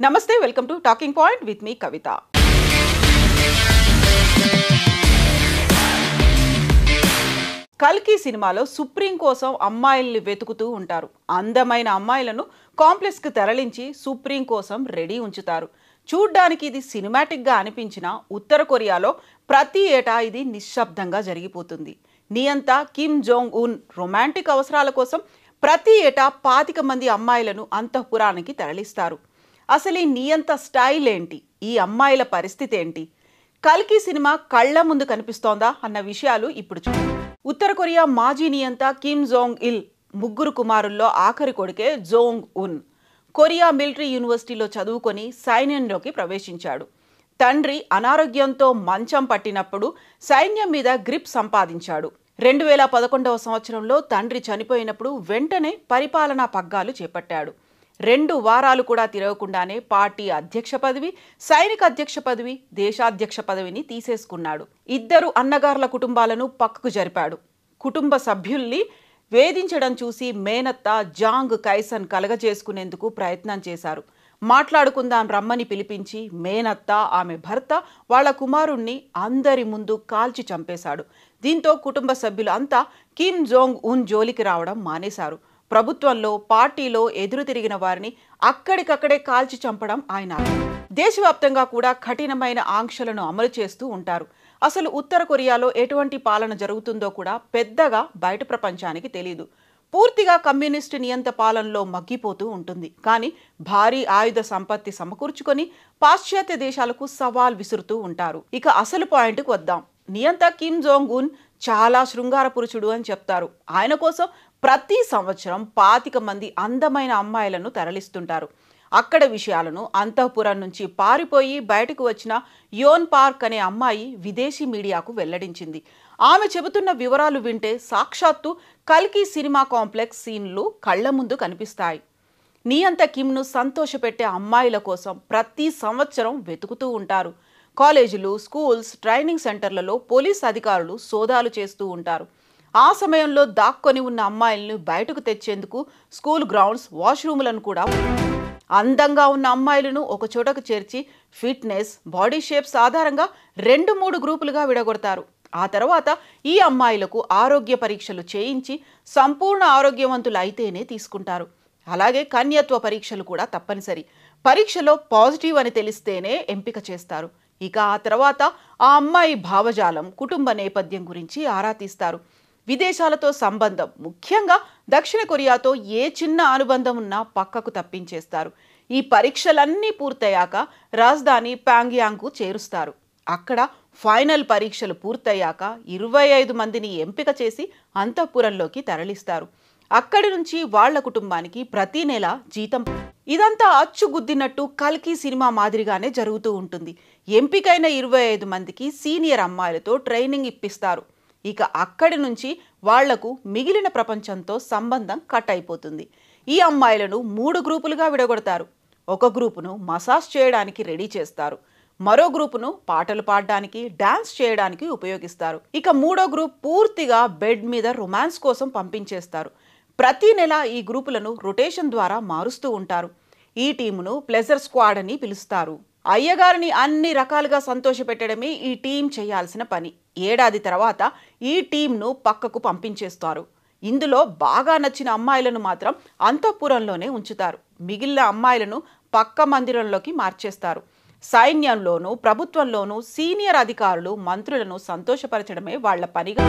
నమస్తే, welcome to talking point with me Kavitha. కల్కి సినిమాలో సుప్రీం కోసం అమ్మాయిల్ని వెతుకుతూ ఉంటారు. అందమైన అమ్మాయిలను కాంప్లెక్స్కి తరలించి సుప్రీం కోసం రెడీ ఉంచుతారు. చూడ్డానికి ఇది సినిమాటిక్గా అనిపించిన ఉత్తర కొరియాలో ప్రతి ఏటా ఇది నిశ్శబ్దంగా జరిగిపోతుంది. నియంత కిమ్ జోంగ్ ఉన్ రొమాంటిక్ అవసరాల కోసం ప్రతి ఏటా 25 మంది అమ్మాయిలను అంతఃపురానికి తరలిస్తారు. అసలు ఈ నియంత స్టైల్ ఏంటి, ఈ అమ్మాయిల పరిస్థితి ఏంటి, కల్కి సినిమా కళ్ల ముందు కనిపిస్తోందా అన్న విషయాలు ఇప్పుడు చూద్దాం. ఉత్తర కొరియా మాజీ నియంత కిమ్ జోంగ్ ఇల్ ముగ్గురు కుమారుల్లో ఆఖరి కొడుకే జోంగ్ ఉన్. కొరియా మిలిటరీ యూనివర్సిటీలో చదువుకొని సైన్యంలోకి ప్రవేశించాడు. తండ్రి అనారోగ్యంతో మంచం పట్టినప్పుడు సైన్యం మీద గ్రిప్ సంపాదించాడు. 2011వ సంవత్సరంలో తండ్రి చనిపోయినప్పుడు వెంటనే పరిపాలనా పగ్గాలు చేపట్టాడు. 2 వారాలు కూడా తిరగకుండానే పార్టీ అధ్యక్ష పదవి, సైనిక అధ్యక్ష పదవి, దేశాధ్యక్ష పదవిని తీసేసుకున్నాడు. 2 అన్నగార్ల కుటుంబాలను పక్కకు జరిపాడు. కుటుంబ సభ్యుల్ని వేధించడం చూసి మేనత్త జాంగ్ కైసన్ కలగజేసుకునేందుకు ప్రయత్నం చేశారు. మాట్లాడుకుందాం రమ్మని పిలిపించి మేనత్త, ఆమె భర్త, వాళ్ళ కుమారుణ్ణి అందరి ముందు కాల్చి చంపేశాడు. దీంతో కుటుంబ సభ్యులు అంతా కిమ్ జోంగ్ ఉన్ జోలికి రావడం మానేశారు. ప్రభుత్వంలో, పార్టీలో ఎదురు తిరిగిన వారిని అక్కడికక్కడే కాల్చి చంపడం ఆయన. దేశవ్యాప్తంగా కూడా కఠినమైన ఆంక్షలను అమలు చేస్తూ ఉంటారు. అసలు ఉత్తర కొరియాలో ఎటువంటి పాలన జరుగుతుందో కూడా పెద్దగా బయట ప్రపంచానికి తెలియదు. పూర్తిగా కమ్యూనిస్టు నియంత పాలనలో మగ్గిపోతూ ఉంటుంది. కానీ భారీ ఆయుధ సంపత్తి సమకూర్చుకొని పాశ్చాత్య దేశాలకు సవాల్ విసురుతూ ఉంటారు. ఇక అసలు పాయింట్కు వద్దాం. నియంత కిమ్ జోంగ్ ఉన్ చాలా శృంగార పురుషుడు అని చెప్తారు. ఆయన కోసం ప్రతి సంవత్సరం 25 మంది అందమైన అమ్మాయిలను తరలిస్తుంటారు. అక్కడ విషయాలను అంతఃపురం నుంచి పారిపోయి బయటకు వచ్చిన యోన్ పార్క్ అనే అమ్మాయి విదేశీ మీడియాకు వెల్లడించింది. ఆమె చెబుతున్న వివరాలు వింటే సాక్షాత్తు కల్కి సినిమా కాంప్లెక్స్ సీన్లు కళ్ల ముందు కనిపిస్తాయి. నియంత కిమ్ను సంతోషపెట్టే అమ్మాయిల కోసం ప్రతి సంవత్సరం వెతుకుతూ ఉంటారు. కాలేజీలు, స్కూల్స్, ట్రైనింగ్ సెంటర్లలో పోలీస్ అధికారులు సోదాలు చేస్తూ ఉంటారు. ఆ సమయంలో దాక్కొని ఉన్న అమ్మాయిలను బయటకు తెచ్చేందుకు స్కూల్ గ్రౌండ్స్, వాష్రూములను కూడా అందంగా ఉన్న అమ్మాయిలను ఒక చోటకు చేర్చి ఫిట్నెస్, బాడీ షేప్స్ ఆధారంగా 2-3 గ్రూపులుగా విడగొడతారు. ఆ తర్వాత ఈ అమ్మాయిలకు ఆరోగ్య పరీక్షలు చేయించి సంపూర్ణ ఆరోగ్యవంతులు అయితేనే తీసుకుంటారు. అలాగే కన్యత్వ పరీక్షలు కూడా తప్పనిసరి. పరీక్షలో పాజిటివ్ అని తెలిస్తేనే ఎంపిక చేస్తారు. ఇక ఆ తర్వాత ఆ అమ్మాయి భావజాలం, కుటుంబ నేపథ్యం గురించి ఆరా తీస్తారు. విదేశాలతో సంబంధం, ముఖ్యంగా దక్షిణ కొరియాతో ఏ చిన్న అనుబంధం ఉన్నా పక్కకు తప్పించేస్తారు. ఈ పరీక్షలన్నీ పూర్తయ్యాక రాజధాని ప్యాంగ్యాంగ్కు చేరుస్తారు. అక్కడ ఫైనల్ పరీక్షలు పూర్తయ్యాక 25 మందిని ఎంపిక చేసి అంతఃపురంలోకి తరలిస్తారు. అక్కడి నుంచి వాళ్ల కుటుంబానికి ప్రతి నెల జీతం. ఇదంతా అచ్చుగుద్దినట్టు కల్కి సినిమా మాదిరిగానే జరుగుతూ ఉంటుంది. ఎంపికైన 25 మందికి సీనియర్ అమ్మాయిలతో ట్రైనింగ్ ఇప్పిస్తారు. ఇక అక్కడి నుంచి వాళ్లకు మిగిలిన ప్రపంచంతో సంబంధం కట్ అయిపోతుంది. ఈ అమ్మాయిలను 3 గ్రూపులుగా విడగొడతారు. ఒక గ్రూపును మసాజ్ చేయడానికి రెడీ చేస్తారు. మరో గ్రూపును పాటలు పాడడానికి, డాన్స్ చేయడానికి ఉపయోగిస్తారు. ఇక 3వ గ్రూప్ పూర్తిగా బెడ్ మీద రొమాన్స్ కోసం పంపించేస్తారు. ప్రతి నెల ఈ గ్రూపులను రొటేషన్ ద్వారా మారుస్తూ ఉంటారు. ఈ టీమును ప్లెజర్ స్క్వాడ్ అని పిలుస్తారు. అయ్యగారిని అన్ని రకాలుగా సంతోషపెట్టడమే ఈ టీం చేయాల్సిన పని. ఏడాది తర్వాత ఈ టీంను పక్కకు పంపించేస్తారు. ఇందులో బాగా నచ్చిన అమ్మాయిలను మాత్రం అంతఃపురంలోనే ఉంచుతారు. మిగిలిన అమ్మాయిలను పక్క మందిరంలోకి మార్చేస్తారు. సైన్యంలోనూ ప్రభుత్వంలోనూ సీనియర్ అధికారులు, మంత్రులను సంతోషపరచడమే వాళ్ల పనిగా